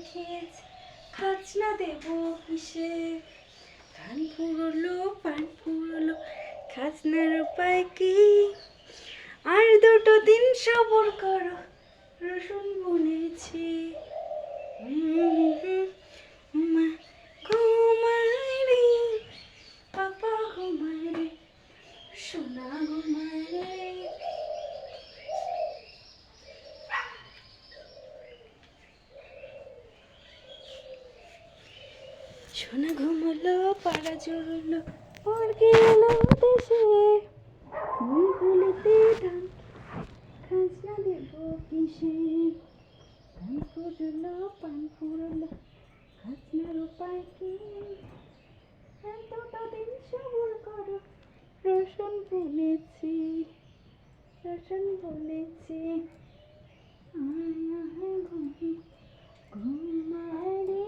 খেয়েছে, খাজনা দেব কিসে? ধান ফুরলো পান ফুরলো, খাজনার উপায় কি? আর দুটো দিন সবর করো, রসুন বুনেছি। মা ঘুমায় রে, পাপা ঘুমায় রে, সোনা ঘুমায় রে। সোনা ঘুমলো, পাড়া জড়লো, পর গেল দেশে। ভুলিতে ধান, খাজনা দেব কিসে? ধান ফুরলো পান ফুরলো, খাজনার উপায় কি? আর দুটো দিন সবর করো, রসুন বুনেছি, রসুন বুনেছি। ঘুমায় রে।